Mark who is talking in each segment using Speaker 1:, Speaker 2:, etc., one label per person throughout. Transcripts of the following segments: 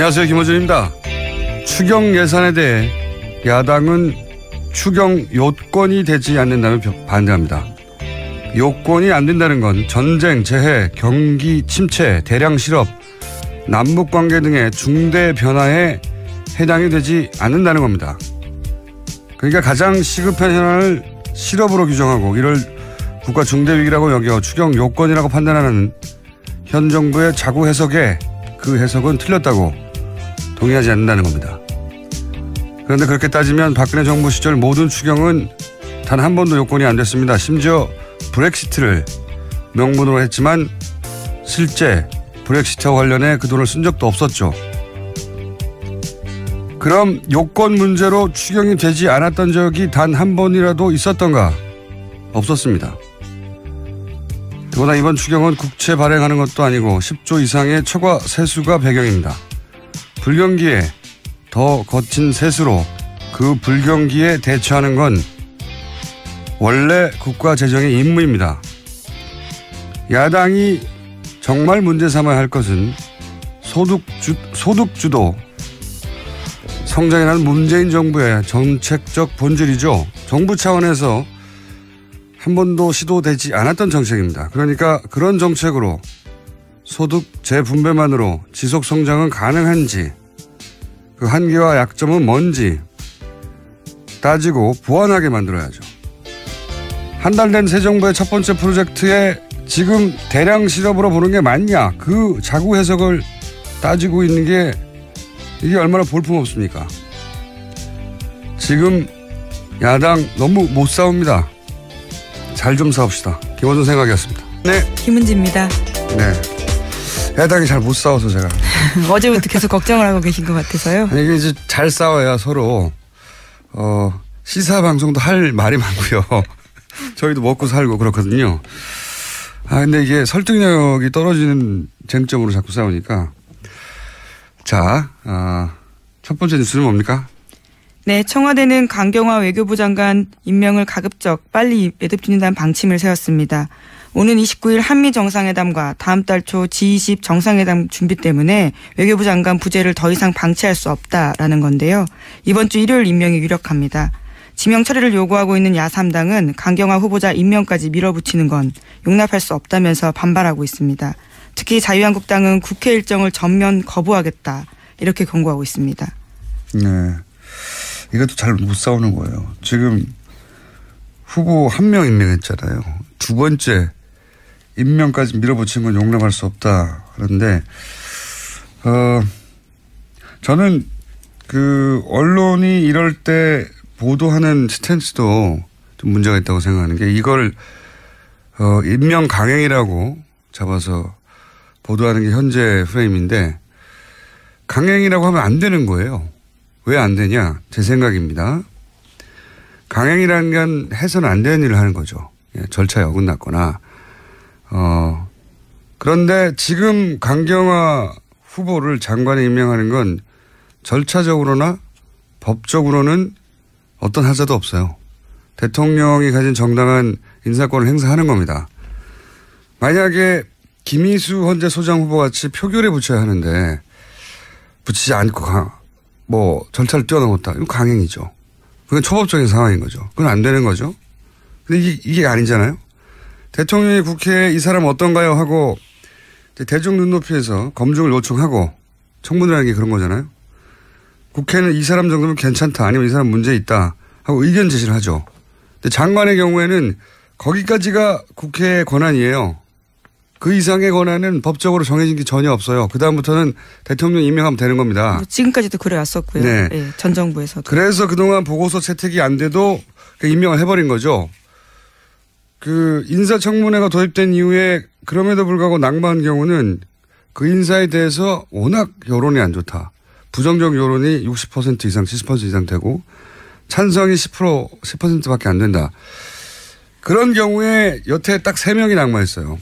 Speaker 1: 안녕하세요. 김호준입니다. 추경 예산에 대해 야당은 추경 요건이 되지 않는다면 반대합니다. 요건이 안 된다는 건 전쟁, 재해, 경기 침체, 대량 실업, 남북관계 등의 중대 변화에 해당이 되지 않는다는 겁니다. 그러니까 가장 시급한 현안을 실업으로 규정하고 이를 국가 중대위기라고 여겨 추경 요건이라고 판단하는 현 정부의 자구 해석에 그 해석은 틀렸다고 동의하지 않는다는 겁니다. 그런데 그렇게 따지면 박근혜 정부 시절 모든 추경은 단 한 번도 요건이 안 됐습니다. 심지어 브렉시트를 명분으로 했지만 실제 브렉시트와 관련해 그 돈을 쓴 적도 없었죠. 그럼 요건 문제로 추경이 되지 않았던 적이 단 한 번이라도 있었던가? 없었습니다. 더구나 이번 추경은 국채 발행하는 것도 아니고 10조 이상의 초과 세수가 배경입니다. 불경기에 더 거친 세수로 그 불경기에 대처하는 건 원래 국가 재정의 임무입니다. 야당이 정말 문제 삼아야 할 것은 소득주도 성장이라는 문재인 정부의 정책적 본질이죠. 정부 차원에서 한 번도 시도되지 않았던 정책입니다. 그러니까 그런 정책으로 소득 재분배만으로 지속 성장은 가능한지, 그 한계와 약점은 뭔지 따지고 보완하게 만들어야죠. 한 달 된 새 정부의 첫 번째 프로젝트에 지금 대량 실업으로 보는 게 맞냐, 그 자구 해석을 따지고 있는 게 이게 얼마나 볼품없습니까? 지금 야당 너무 못 싸웁니다. 잘 좀 싸웁시다. 김원준 생각이었습니다. 네.
Speaker 2: 김은지입니다.
Speaker 1: 네. 야당이 잘 못 싸워서 제가.
Speaker 2: 어제부터 계속 걱정을 하고 계신 것 같아서요.
Speaker 1: 아니, 이게 이제 잘 싸워야 서로, 시사 방송도 할 말이 많고요. 저희도 먹고 살고 그렇거든요. 근데 이게 설득력이 떨어지는 쟁점으로 자꾸 싸우니까. 자, 첫 번째 뉴스는 뭡니까?
Speaker 2: 네, 청와대는 강경화 외교부 장관 임명을 가급적 빨리 매듭짓는다는 방침을 세웠습니다. 오는 29일 한미 정상회담과 다음 달 초 G20 정상회담 준비 때문에 외교부 장관 부재를 더 이상 방치할 수 없다라는 건데요. 이번 주 일요일 임명이 유력합니다. 지명 처리를 요구하고 있는 야3당은 강경화 후보자 임명까지 밀어붙이는 건 용납할 수 없다면서 반발하고 있습니다. 특히 자유한국당은 국회 일정을 전면 거부하겠다, 이렇게 경고하고 있습니다.
Speaker 1: 네, 이것도 잘 못 싸우는 거예요. 지금 후보 한 명 임명했잖아요. 두 번째 임명까지 밀어붙인 건 용납할 수 없다 그런데 저는 그 언론이 이럴 때 보도하는 스탠스도 좀 문제가 있다고 생각하는 게, 이걸 임명 강행이라고 잡아서 보도하는 게 현재 프레임인데, 강행이라고 하면 안 되는 거예요. 왜 안 되냐? 제 생각입니다. 강행이라는 건 해서는 안 되는 일을 하는 거죠. 절차에 어긋났거나. 그런데 지금 강경화 후보를 장관에 임명하는 건 절차적으로나 법적으로는 어떤 하자도 없어요. 대통령이 가진 정당한 인사권을 행사하는 겁니다. 만약에 김희수 헌재 소장 후보 같이 표결에 붙여야 하는데 붙이지 않고 절차를 뛰어넘었다. 이건 강행이죠. 그건 초법적인 상황인 거죠. 그건 안 되는 거죠. 근데 이게 아니잖아요. 대통령이 국회에 이 사람 어떤가요? 하고 대중 눈높이에서 검증을 요청하고 청문을 하는 게 그런 거잖아요. 국회는 이 사람 정도면 괜찮다, 아니면 이 사람 문제 있다 하고 의견 제시를 하죠. 근데 장관의 경우에는 거기까지가 국회의 권한이에요. 그 이상의 권한은 법적으로 정해진 게 전혀 없어요. 그다음부터는 대통령 임명하면 되는 겁니다.
Speaker 2: 지금까지도 그래왔었고요.
Speaker 1: 네.
Speaker 2: 네, 전 정부에서도.
Speaker 1: 그래서 그동안 보고서 채택이 안 돼도 임명을 해버린 거죠. 그 인사청문회가 도입된 이후에 그럼에도 불구하고 낙마한 경우는 그 인사에 대해서 워낙 여론이 안 좋다. 부정적 여론이 60% 이상, 70% 이상 되고 찬성이 10%밖에 안 된다. 그런 경우에 여태 딱 3명이 낙마했어요.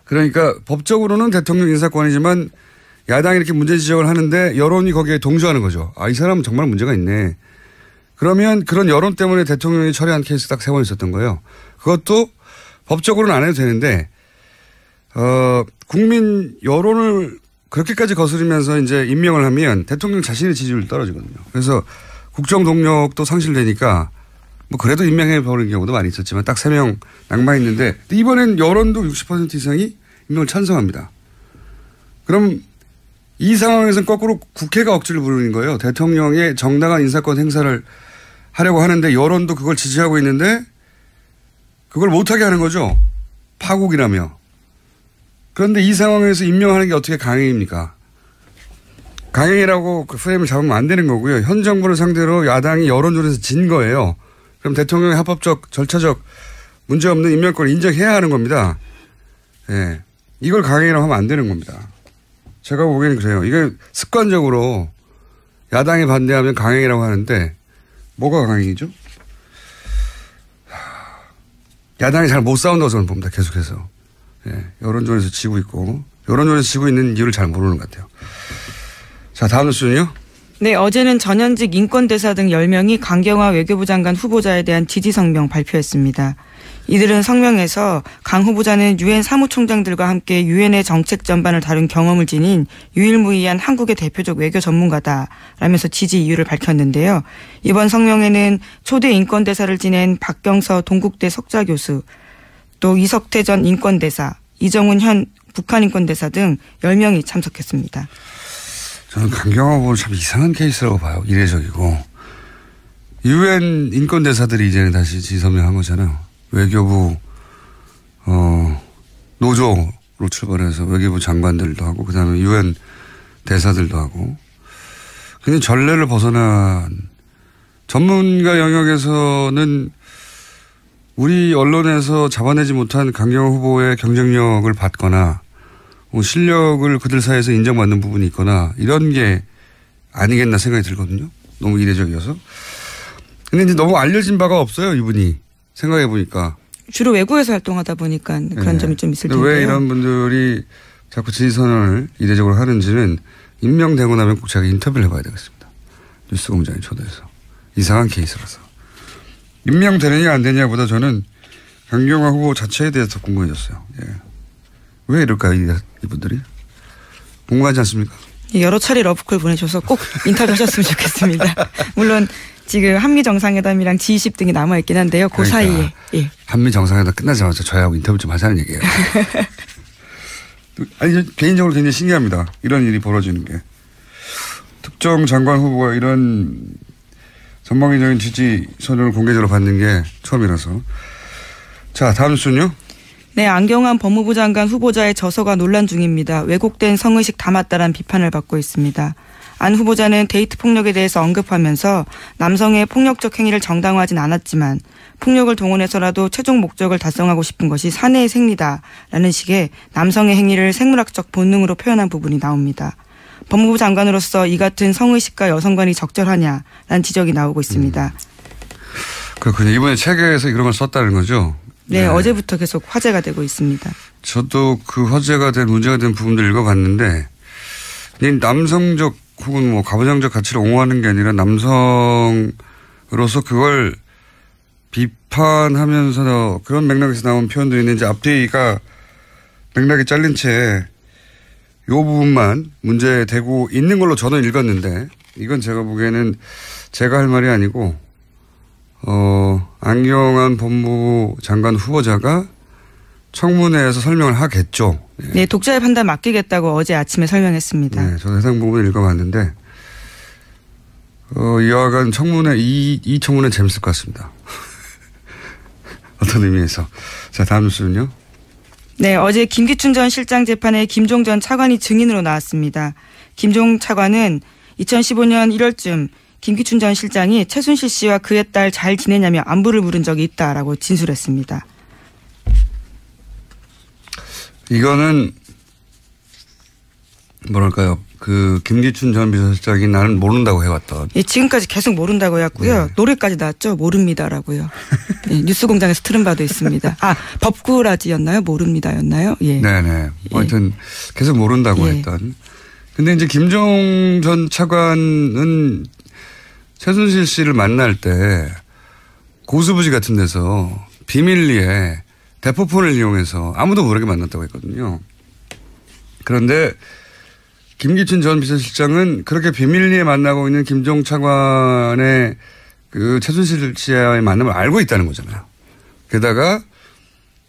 Speaker 1: 그러니까 법적으로는 대통령 인사권이지만 야당이 이렇게 문제 지적을 하는데 여론이 거기에 동조하는 거죠. 이 사람은 정말 문제가 있네. 그러면 그런 여론 때문에 대통령이 처리한 케이스 딱 3번 있었던 거예요. 그것도 법적으로는 안 해도 되는데 국민 여론을 그렇게까지 거스르면서 이제 임명을 하면 대통령 자신의 지지율이 떨어지거든요. 그래서 국정 동력도 상실되니까 뭐 그래도 임명해 버리는 경우도 많이 있었지만 딱 3명 낙마했는데 이번엔 여론도 60% 이상이 임명을 찬성합니다. 그럼 이 상황에서는 거꾸로 국회가 억지를 부르는 거예요. 대통령의 정당한 인사권 행사를 하려고 하는데 여론도 그걸 지지하고 있는데 그걸 못하게 하는 거죠. 파국이라며. 그런데 이 상황에서 임명하는 게 어떻게 강행입니까? 강행이라고 그 프레임을 잡으면 안 되는 거고요. 현 정부를 상대로 야당이 여론조사에서 진 거예요. 그럼 대통령의 합법적, 절차적 문제없는 임명권을 인정해야 하는 겁니다. 예. 이걸 강행이라고 하면 안 되는 겁니다. 제가 보기에는 그래요. 이게 습관적으로 야당이 반대하면 강행이라고 하는데 뭐가 강행이죠? 야당이 잘 못 싸운다고 저는 봅니다. 계속해서. 예. 여론조사에서 지고 있고 여론조사에서 지고 있는 이유를 잘 모르는 것 같아요. 자, 다음 뉴스는요.
Speaker 2: 네, 어제는 전현직 인권대사 등 10명이 강경화 외교부 장관 후보자에 대한 지지 성명 발표했습니다. 이들은 성명에서 강 후보자는 유엔 사무총장들과 함께 유엔의 정책 전반을 다룬 경험을 지닌 유일무이한 한국의 대표적 외교 전문가다라면서 지지 이유를 밝혔는데요. 이번 성명에는 초대 인권대사를 지낸 박경서 동국대 석좌교수, 또 이석태 전 인권대사, 이정훈 현 북한 인권대사 등 10명이 참석했습니다.
Speaker 1: 저는 강경화 후보는 참 이상한 케이스라고 봐요. 이례적이고. 유엔 인권대사들이 이제는 다시 지성명한 거잖아요. 외교부 노조로 출발해서 외교부 장관들도 하고 그다음에 유엔 대사들도 하고 굉장히 전례를 벗어난 전문가 영역에서는 우리 언론에서 잡아내지 못한 강경화 후보의 경쟁력을 받거나 실력을 그들 사이에서 인정받는 부분이 있거나 이런 게 아니겠나 생각이 들거든요. 너무 이례적이어서. 근데 이제 너무 알려진 바가 없어요. 이분이. 생각해 보니까.
Speaker 2: 주로 외국에서 활동하다 보니까 그런 네. 점이 좀 있을 텐데요.
Speaker 1: 왜 이런 분들이 자꾸 지지선언을 이례적으로 하는지는 임명되고 나면 꼭 제가 인터뷰를 해봐야 되겠습니다. 뉴스공장에 초대해서. 이상한 케이스라서. 임명되느냐 안 되느냐보다 저는 강경화 후보 자체에 대해서 궁금해졌어요. 예. 왜 이럴까요, 이분들이? 궁금하지 않습니까?
Speaker 2: 여러 차례 러브콜 보내줘서 꼭 인터뷰하셨으면 좋겠습니다. 물론 지금 한미 정상회담이랑 G20 등이 남아있긴 한데요. 그
Speaker 1: 그러니까
Speaker 2: 사이에. 예.
Speaker 1: 한미 정상회담 끝나자마자 저희하고 인터뷰 좀 하자는 얘기예요. 아니, 개인적으로 굉장히 신기합니다. 이런 일이 벌어지는 게. 특정 장관 후보가 이런 전방위적인 지지 선언을 공개적으로 받는 게 처음이라서. 자, 다음 뉴스는요.
Speaker 2: 네, 안경환 법무부 장관 후보자의 저서가 논란 중입니다. 왜곡된 성의식 담았다라는 비판을 받고 있습니다. 안 후보자는 데이트 폭력에 대해서 언급하면서 남성의 폭력적 행위를 정당화하진 않았지만 폭력을 동원해서라도 최종 목적을 달성하고 싶은 것이 사내의 생리다라는 식의 남성의 행위를 생물학적 본능으로 표현한 부분이 나옵니다. 법무부 장관으로서 이 같은 성의식과 여성관이 적절하냐라는 지적이 나오고 있습니다.
Speaker 1: 그렇군요. 이번에 책에서 이런 걸 썼다는 거죠?
Speaker 2: 네, 어제부터 계속 화제가 되고 있습니다.
Speaker 1: 저도 그 화제가 된 문제가 된 부분들 읽어봤는데 남성적 혹은 뭐 가부장적 가치를 옹호하는 게 아니라 남성으로서 그걸 비판하면서 그런 맥락에서 나온 표현들이 있는지 앞뒤가 맥락이 잘린 채 이 부분만 문제되고 있는 걸로 저는 읽었는데 이건 제가 보기에는 제가 할 말이 아니고 안경환 법무부 장관 후보자가 청문회에서 설명을 하겠죠. 네.
Speaker 2: 네, 독자의 판단 맡기겠다고 어제 아침에 설명했습니다.
Speaker 1: 네, 저도 해당 부분을 읽어봤는데 이와간 청문회 이 청문회 재밌을 것 같습니다. 어떤 의미에서. 자, 다음 뉴스는요.
Speaker 2: 네, 어제 김기춘 전 실장 재판에 김종 전 차관이 증인으로 나왔습니다. 김종 차관은 2015년 1월쯤 김기춘 전 실장이 최순실 씨와 그의 딸 잘 지내냐며 안부를 물은 적이 있다라고 진술했습니다.
Speaker 1: 이거는 뭐랄까요. 그 김기춘 전 비서실장이 나는 모른다고 해왔던.
Speaker 2: 예, 지금까지 계속 모른다고 해왔고요. 네. 노래까지 나왔죠. 모릅니다라고요. 예, 뉴스공장에서 틀은 바도 있습니다. 아, 법꾸라지였나요? 모릅니다였나요? 예.
Speaker 1: 네네. 하여튼 계속 모른다고 했던. 근데 이제 김종 전 차관은 최순실 씨를 만날 때 고수부지 같은 데서 비밀리에 대포폰을 이용해서 아무도 모르게 만났다고 했거든요. 그런데 김기춘 전 비서실장은 그렇게 비밀리에 만나고 있는 김종 차관의 그 최순실 씨와의 만남을 알고 있다는 거잖아요. 게다가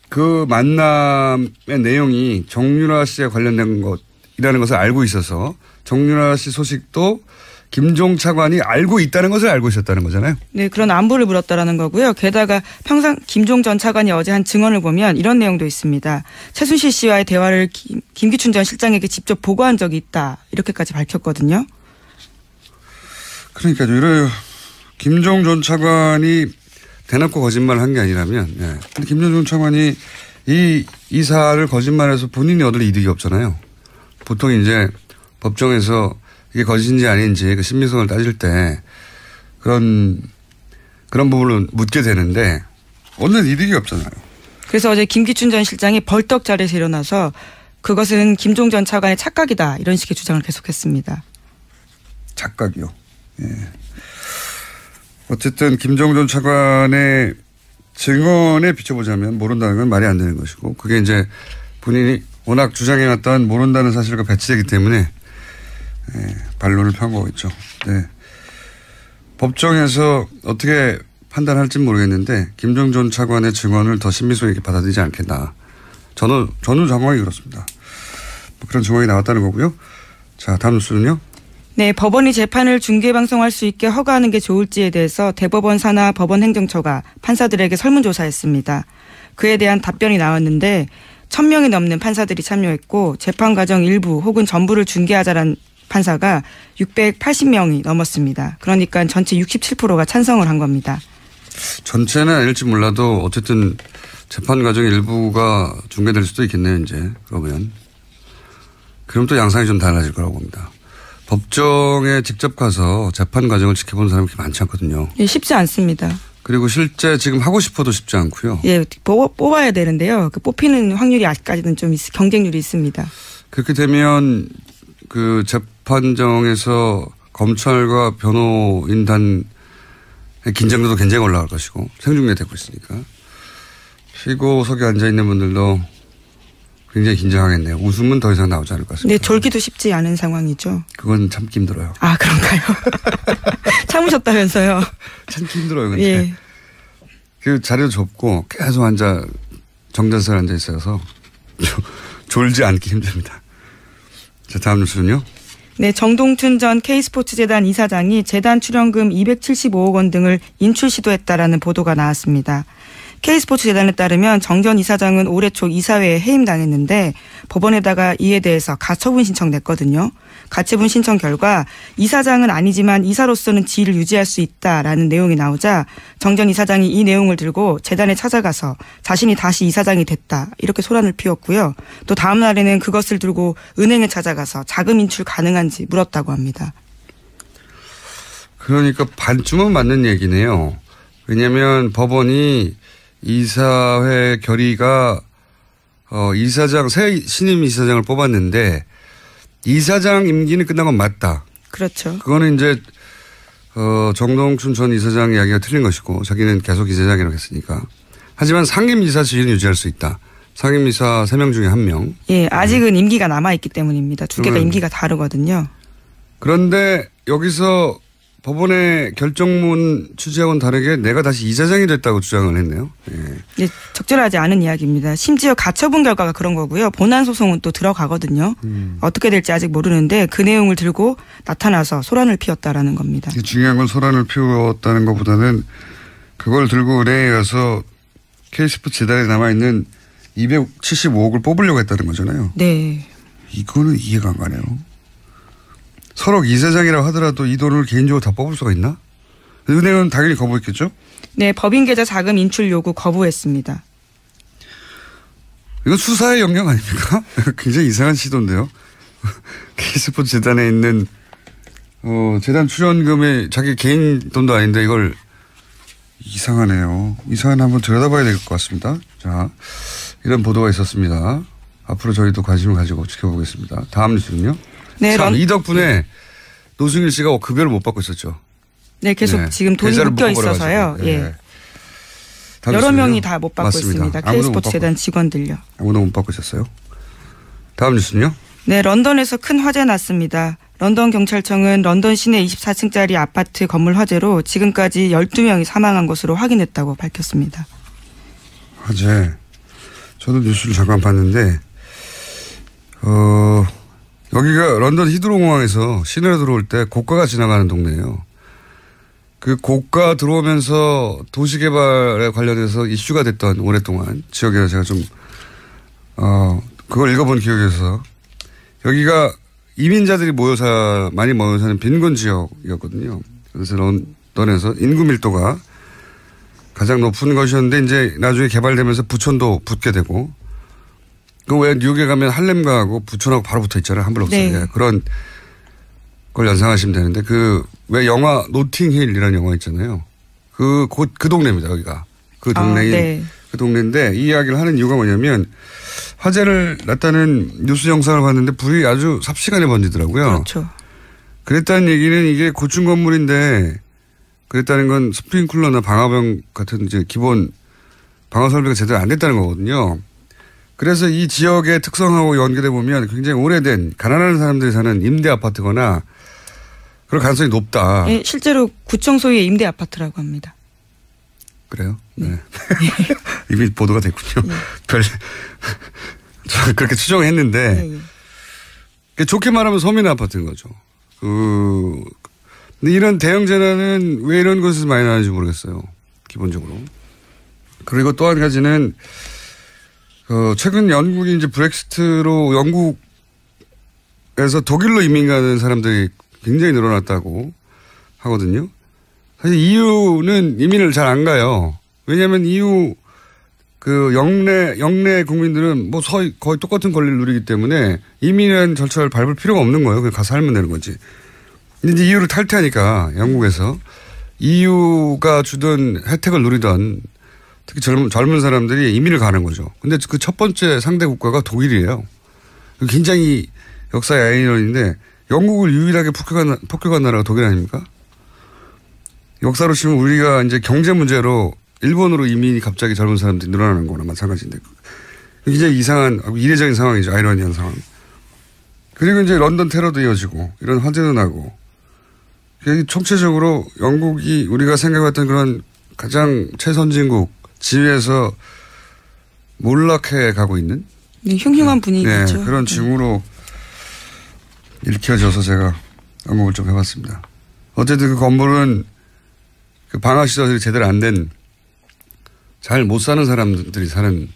Speaker 1: 그 만남의 내용이 정유라 씨에 관련된 것이라는 것을 알고 있어서 정유라 씨 소식도 김종 차관이 알고 있다는 것을 알고 있었다는 거잖아요.
Speaker 2: 네, 그런 안부를 물었다라는 거고요. 게다가 평상 김종 전 차관이 어제 한 증언을 보면 이런 내용도 있습니다. 최순실 씨와의 대화를 김기춘 전 실장에게 직접 보고한 적이 있다. 이렇게까지 밝혔거든요.
Speaker 1: 그러니까요. 이래요. 김종 전 차관이 대놓고 거짓말을 한 게 아니라면, 예. 근데 김종 전 차관이 이 사안을 거짓말해서 본인이 얻을 이득이 없잖아요. 보통 이제 법정에서 이게 거짓인지 아닌지 그 신빙성을 따질 때 그런 부분을 묻게 되는데 얻는 이득이 없잖아요.
Speaker 2: 그래서 어제 김기춘 전 실장이 벌떡 자리에서 일어나서 그것은 김종 전 차관의 착각이다. 이런 식의 주장을 계속했습니다.
Speaker 1: 착각이요. 예. 어쨌든 김종 전 차관의 증언에 비춰보자면 모른다는 건 말이 안 되는 것이고 그게 이제 본인이 워낙 주장해왔던 모른다는 사실과 배치되기 때문에 반론을 펴는 거겠죠. 네. 법정에서 어떻게 판단할지 모르겠는데 김종 전 차관의 증언을 더 신빙성 있게 받아들이지 않겠나. 저는 정황이 그렇습니다. 그런 증언이 나왔다는 거고요. 자, 다음 뉴스는요.
Speaker 2: 네, 법원이 재판을 중계방송할 수 있게 허가하는 게 좋을지에 대해서 대법원 산하 법원행정처가 판사들에게 설문조사했습니다. 그에 대한 답변이 나왔는데 1,000명이 넘는 판사들이 참여했고 재판 과정 일부 혹은 전부를 중계하자란 판사가 680명이 넘었습니다. 그러니까 전체 67%가 찬성을 한 겁니다.
Speaker 1: 전체는 아닐지 몰라도 어쨌든 재판 과정 일부가 중계될 수도 있겠네요. 이제 그러면. 그럼 또 양상이 좀 달라질 거라고 봅니다. 법정에 직접 가서 재판 과정을 지켜보는 사람이 그렇게 많지 않거든요.
Speaker 2: 예, 쉽지 않습니다.
Speaker 1: 그리고 실제 지금 하고 싶어도 쉽지 않고요.
Speaker 2: 예, 뽑아야 되는데요. 그 뽑히는 확률이 아직까지는 좀 경쟁률이 있습니다.
Speaker 1: 그렇게 되면 그 재판정에서 검찰과 변호인단의 긴장도도 굉장히 올라갈 것이고 생중계되고 있으니까 피고석에 앉아있는 분들도 굉장히 긴장하겠네요. 웃음은 더 이상 나오지 않을 것 같습니다.
Speaker 2: 네, 졸기도 쉽지 않은 상황이죠.
Speaker 1: 그건 참기 힘들어요.
Speaker 2: 아, 그런가요? 참으셨다면서요.
Speaker 1: 참기 힘들어요. 근데.
Speaker 2: 예.
Speaker 1: 그 자리도 좁고 계속 정전선에 앉아 있어서 졸지 않기 힘듭니다. 자, 다음 뉴스는요.
Speaker 2: 네, 정동춘 전 K스포츠재단 이사장이 재단 출연금 275억 원 등을 인출 시도했다라는 보도가 나왔습니다. K스포츠재단에 따르면 정 전 이사장은 올해 초 이사회에 해임당했는데 법원에다가 이에 대해서 가처분 신청 냈거든요. 가처분 신청 결과 이사장은 아니지만 이사로서는 지위를 유지할 수 있다라는 내용이 나오자 정 전 이사장이 이 내용을 들고 재단에 찾아가서 자신이 다시 이사장이 됐다 이렇게 소란을 피웠고요. 또 다음 날에는 그것을 들고 은행에 찾아가서 자금 인출 가능한지 물었다고 합니다.
Speaker 1: 그러니까 반쯤은 맞는 얘기네요. 왜냐하면 법원이 이사회 결의가 새 신임 이사장을 뽑았는데 이사장 임기는 끝난 건 맞다.
Speaker 2: 그렇죠.
Speaker 1: 그거는 이제 정동춘 전 이사장 이야기가 틀린 것이고 자기는 계속 이사장이라고 했으니까. 하지만 상임이사 지위는 유지할 수 있다. 상임이사 3명 중에 1명.
Speaker 2: 예, 아직은 임기가 남아있기 때문입니다. 두 개가 임기가 다르거든요.
Speaker 1: 그런데 여기서 법원의 결정문 취지하고는 다르게 내가 다시 이사장이 됐다고 주장을 했네요. 예.
Speaker 2: 네, 적절하지 않은 이야기입니다. 심지어 가처분 결과가 그런 거고요. 본안 소송은 또 들어가거든요. 어떻게 될지 아직 모르는데 그 내용을 들고 나타나서 소란을 피웠다라는 겁니다.
Speaker 1: 중요한 건 소란을 피웠다는 것보다는 그걸 들고 은행에 가서 K스포츠 재단에 남아있는 275억을 뽑으려고 했다는 거잖아요.
Speaker 2: 네.
Speaker 1: 이거는 이해가 안 가네요. 서로 이사장이라고 하더라도 이 돈을 개인적으로 다 뽑을 수가 있나? 은행은 당연히 거부했겠죠?
Speaker 2: 네, 법인 계좌 자금 인출 요구 거부했습니다.
Speaker 1: 이건 수사의 영역 아닙니까? 굉장히 이상한 시도인데요. K스포츠 재단에 있는 재단 출연금이 자기 개인 돈도 아닌데 이걸 이상하네요. 이상한 한번 들여다봐야 될 것 같습니다. 자, 이런 보도가 있었습니다. 앞으로 저희도 관심을 가지고 지켜보겠습니다. 다음 뉴스는요.
Speaker 2: 네,
Speaker 1: 참, 이 덕분에 노승일 씨가 급여를 못 받고 있었죠.
Speaker 2: 네, 계속 지금 돈이 묶여 있어서요. 예. 여러 명이 다 못 받고
Speaker 1: 맞습니다.
Speaker 2: 있습니다. K스포츠 재단 직원들요.
Speaker 1: 아무도 못 받고 있었어요. 다음 뉴스는요.
Speaker 2: 네, 런던에서 큰 화재 났습니다. 런던 경찰청은 런던 시내 24층짜리 아파트 건물 화재로 지금까지 12명이 사망한 것으로 확인했다고 밝혔습니다.
Speaker 1: 화재. 저도 뉴스를 잠깐 봤는데 여기가 런던 히드로 공항에서 시내로 들어올 때 고가가 지나가는 동네예요. 그 고가 들어오면서 도시개발에 관련해서 이슈가 됐던 오랫동안 지역에서 제가 좀 그걸 읽어본 기억이 있어서 여기가 이민자들이 많이 모여 사는 빈곤 지역이었거든요. 그래서 런던에서 인구 밀도가 가장 높은 것이었는데 이제 나중에 개발되면서 부촌도 붙게 되고 그 왜 뉴욕에 가면 할렘가하고 부촌하고 바로 붙어 있잖아요. 한 블록 사이에. 그런 걸 연상하시면 되는데 그 왜 영화 노팅힐이라는 영화 있잖아요. 그 동네입니다. 여기가. 그 동네인데 이 이야기를 하는 이유가 뭐냐면 화재를 났다는 뉴스 영상을 봤는데 불이 아주 삽시간에 번지더라고요.
Speaker 2: 그렇죠.
Speaker 1: 그랬다는 얘기는 이게 고층 건물인데 그랬다는 건 스프링클러나 방화벽 같은 이제 기본 방화 설비가 제대로 안 됐다는 거거든요. 그래서 이 지역의 특성하고 연결해 보면 굉장히 오래된 가난한 사람들이 사는 임대 아파트거나 그럴 가능성이 높다.
Speaker 2: 네, 실제로 구청 소유의 임대 아파트라고 합니다.
Speaker 1: 그래요? 네. 이미 보도가 됐군요. 저 그렇게 추정했는데 좋게 말하면 서민 아파트인 거죠. 근데 이런 대형 재난은 왜 이런 곳에서 많이 나는지 모르겠어요. 기본적으로. 그리고 또 한 가지는 최근 영국이 이제 브렉시트로 영국에서 독일로 이민 가는 사람들이 굉장히 늘어났다고 하거든요. 사실 EU는 이민을 잘 안 가요. 왜냐하면 EU 영내 국민들은 뭐 거의 똑같은 권리를 누리기 때문에 이민이라는 절차를 밟을 필요가 없는 거예요. 그냥 가서 살면 되는 거지. 근데 이제 EU를 탈퇴하니까 영국에서 EU가 주던 혜택을 누리던 특히 젊은 사람들이 이민을 가는 거죠. 근데 그 첫 번째 상대 국가가 독일이에요. 굉장히 역사의 아이러니인데 영국을 유일하게 폭격한 나라가 독일 아닙니까? 역사로 치면 우리가 이제 경제 문제로 일본으로 이민이 갑자기 젊은 사람들이 늘어나는 거나 마찬가지인데 굉장히 이상한 이례적인 상황이죠. 아이러니한 상황. 그리고 이제 런던 테러도 이어지고 이런 화재도 나고 총체적으로 영국이 우리가 생각했던 그런 가장 최선진국 지위에서 몰락해 가고 있는
Speaker 2: 흉흉한 분위기죠.
Speaker 1: 그런 징후로 읽혀져서 제가 언급을 좀 해봤습니다. 어쨌든 그 건물은 그 방화시설이 제대로 안 된 잘 못 사는 사람들이 사는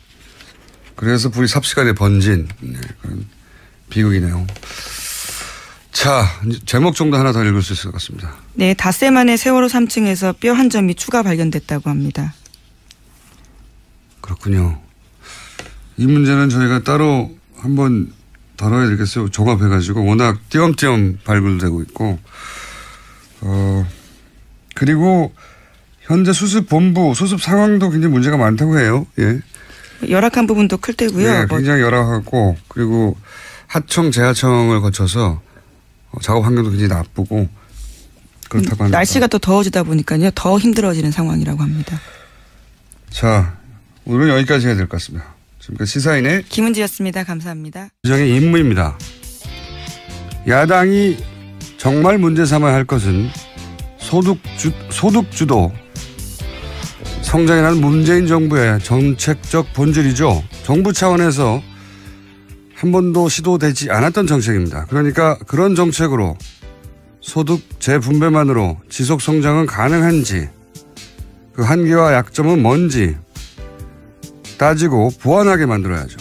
Speaker 1: 그래서 불이 삽시간에 번진 그런 비극이네요. 자, 제목 정도 하나 더 읽을 수 있을 것 같습니다.
Speaker 2: 네, 닷새 만에 세월호 3층에서 뼈 한 점이 추가 발견됐다고 합니다.
Speaker 1: 그렇군요. 이 문제는 저희가 따로 한번 다뤄야 되겠어요. 종합해가지고 워낙 띄엄띄엄 발굴되고 있고 그리고 현재 수습 상황도 굉장히 문제가 많다고 해요. 예.
Speaker 2: 열악한 부분도 클 때고요.
Speaker 1: 네, 굉장히 열악하고 그리고 하청, 재하청을 거쳐서 작업 환경도 굉장히 나쁘고 그렇다고 합니다.
Speaker 2: 날씨가 또 더워지다 보니까요. 더 힘들어지는 상황이라고 합니다.
Speaker 1: 자, 오늘은 여기까지 해야 될 것 같습니다. 지금까지 시사인의
Speaker 2: 김은지였습니다. 감사합니다.
Speaker 1: 주정의 임무입니다. 야당이 정말 문제 삼아야 할 것은 소득주도 성장이라는 문재인 정부의 정책적 본질이죠. 정부 차원에서 한 번도 시도되지 않았던 정책입니다. 그러니까 그런 정책으로 소득 재분배만으로 지속 성장은 가능한지 그 한계와 약점은 뭔지 따지고 보완하게 만들어야죠.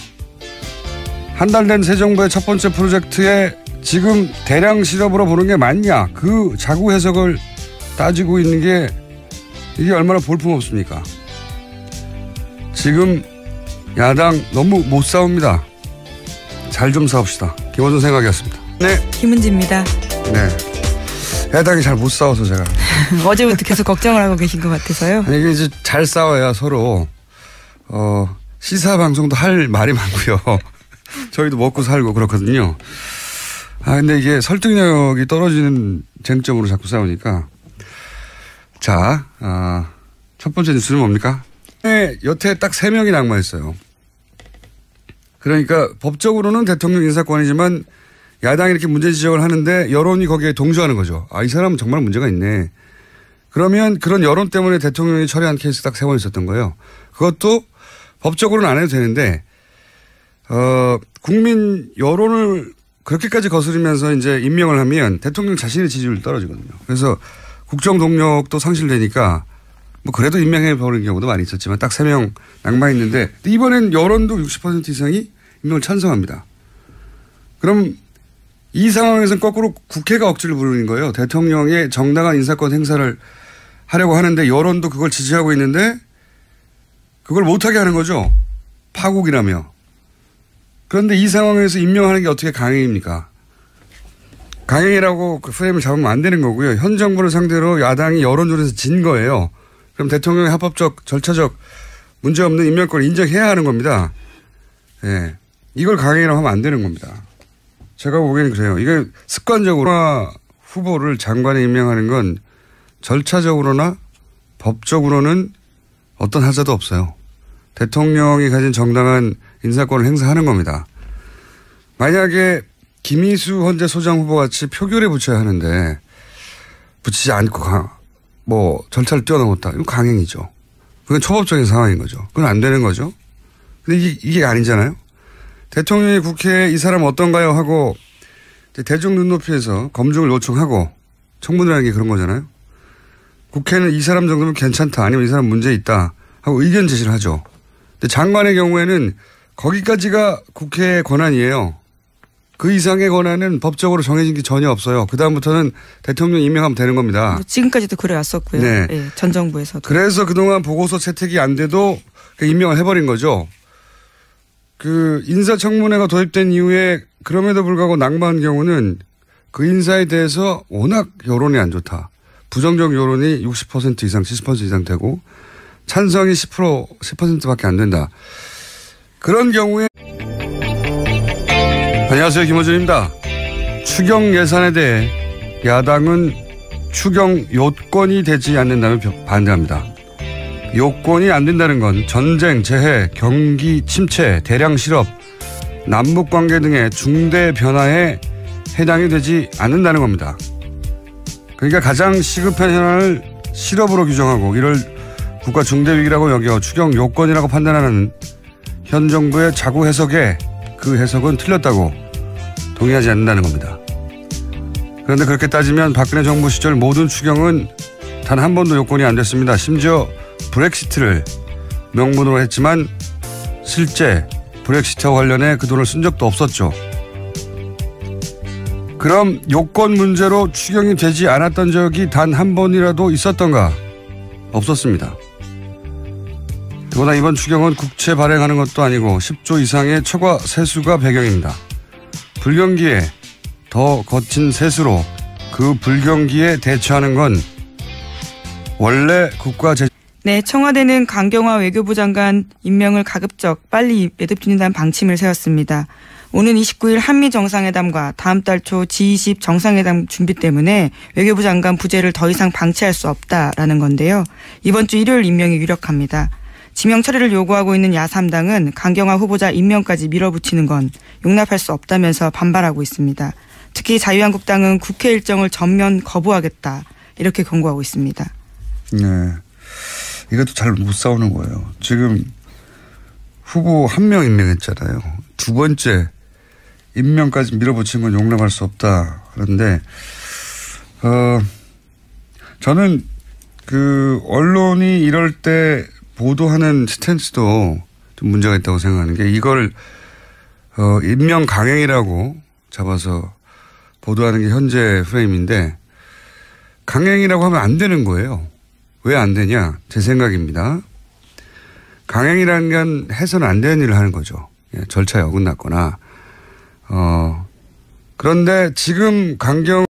Speaker 1: 한 달 된 새 정부의 첫 번째 프로젝트에 지금 대량 실업으로 보는 게 맞냐 그 자구 해석을 따지고 있는 게 이게 얼마나 볼품없습니까? 지금 야당 너무 못 싸웁니다. 잘 좀 싸웁시다. 김원준 생각이었습니다. 네.
Speaker 2: 김은지입니다.
Speaker 1: 네. 야당이 잘 못 싸워서 제가.
Speaker 2: 어제부터 계속 걱정을 하고 계신 것 같아서요.
Speaker 1: 아니, 이게 이제 잘 싸워야 서로, 시사 방송도 할 말이 많고요. 저희도 먹고 살고 그렇거든요. 근데 이게 설득력이 떨어지는 쟁점으로 자꾸 싸우니까. 자, 첫 번째 뉴스는 뭡니까? 네, 여태 딱 3명이 낙마했어요. 그러니까 법적으로는 대통령 인사권이지만 야당이 이렇게 문제 지적을 하는데 여론이 거기에 동조하는 거죠. 아, 이 사람은 정말 문제가 있네. 그러면 그런 여론 때문에 대통령이 철회한 케이스 딱 3번 있었던 거예요. 그것도 법적으로는 안 해도 되는데, 국민 여론을 그렇게까지 거스르면서 이제 임명을 하면 대통령 자신의 지지율이 떨어지거든요. 그래서 국정 동력도 상실되니까 뭐 그래도 임명해 버리는 경우도 많이 있었지만 딱 3명 낙마했는데 이번엔 여론도 60% 이상이 임명을 찬성합니다. 그럼 이 상황에서는 거꾸로 국회가 억지를 부르는 거예요. 대통령의 정당한 인사권 행사를 하려고 하는데 여론도 그걸 지지하고 있는데 그걸 못하게 하는 거죠. 파국이라며. 그런데 이 상황에서 임명하는 게 어떻게 강행입니까? 강행이라고 그 프레임을 잡으면 안 되는 거고요. 현 정부를 상대로 야당이 여론조사에서 진 거예요. 그럼 대통령의 합법적, 절차적 문제없는 임명권을 인정해야 하는 겁니다. 예. 이걸 강행이라고 하면 안 되는 겁니다. 제가 보기에는 그래요. 이게 습관적으로 후보를 장관에 임명하는 건 절차적으로나 법적으로는 어떤 하자도 없어요. 대통령이 가진 정당한 인사권을 행사하는 겁니다. 만약에 김희수 헌재 소장 후보 같이 표결에 붙여야 하는데 붙이지 않고 절차를 뛰어넘었다. 이건 강행이죠. 그건 초법적인 상황인 거죠. 그건 안 되는 거죠. 근데 이게 아니잖아요. 대통령이 국회에 이 사람 어떤가요? 하고 대중 눈높이에서 검증을 요청하고 청문회라는 게 그런 거잖아요. 국회는 이 사람 정도면 괜찮다. 아니면 이 사람 문제 있다. 하고 의견 제시를 하죠. 근데 장관의 경우에는 거기까지가 국회의 권한이에요. 그 이상의 권한은 법적으로 정해진 게 전혀 없어요. 그다음부터는 대통령 임명하면 되는 겁니다.
Speaker 2: 뭐 지금까지도 그래왔었고요.
Speaker 1: 네.
Speaker 2: 네, 전 정부에서도.
Speaker 1: 그래서 그동안 보고서 채택이 안 돼도 임명을 해버린 거죠. 그 인사청문회가 도입된 이후에 그럼에도 불구하고 낙마한 경우는 그 인사에 대해서 워낙 여론이 안 좋다. 부정적 여론이 60% 이상, 70% 이상 되고 찬성이 10%밖에 안 된다. 그런 경우에 안녕하세요. 김어준입니다. 추경 예산에 대해 야당은 추경 요건이 되지 않는다면 반대합니다. 요건이 안 된다는 건 전쟁, 재해, 경기 침체, 대량 실업, 남북관계 등의 중대 변화에 해당이 되지 않는다는 겁니다. 그러니까 가장 시급한 현안을 실업으로 규정하고 이를 국가 중대위기라고 여겨 추경 요건이라고 판단하는 현 정부의 자구 해석에 그 해석은 틀렸다고 동의하지 않는다는 겁니다. 그런데 그렇게 따지면 박근혜 정부 시절 모든 추경은 단 한 번도 요건이 안 됐습니다. 심지어 브렉시트를 명분으로 했지만 실제 브렉시트와 관련해 그 돈을 쓴 적도 없었죠. 그럼 요건 문제로 추경이 되지 않았던 적이 단 한 번이라도 있었던가? 없었습니다. 그보다 이번 추경은 국채 발행하는 것도 아니고 10조 이상의 초과 세수가 배경입니다. 불경기에 더 거친 세수로 그 불경기에 대처하는 건 원래 국가
Speaker 2: 네, 청와대는 강경화 외교부 장관 임명을 가급적 빨리 매듭짓는다는 방침을 세웠습니다. 오는 29일 한미 정상회담과 다음 달 초 G20 정상회담 준비 때문에 외교부 장관 부재를 더 이상 방치할 수 없다라는 건데요. 이번 주 일요일 임명이 유력합니다. 지명 처리를 요구하고 있는 야3당은 강경화 후보자 임명까지 밀어붙이는 건 용납할 수 없다면서 반발하고 있습니다. 특히 자유한국당은 국회 일정을 전면 거부하겠다 이렇게 권고하고 있습니다.
Speaker 1: 네, 이것도 잘 못 싸우는 거예요. 지금 후보 1명 임명했잖아요. 두 번째 임명까지 밀어붙인 건 용납할 수 없다. 그런데 저는 그 언론이 이럴 때 보도하는 스탠스도 좀 문제가 있다고 생각하는 게 이걸 임명 강행이라고 잡아서 보도하는 게 현재 프레임인데 강행이라고 하면 안 되는 거예요. 왜 안 되냐? 제 생각입니다. 강행이라는 건 해서는 안 되는 일을 하는 거죠. 절차에 어긋났거나. 그런데 지금 강경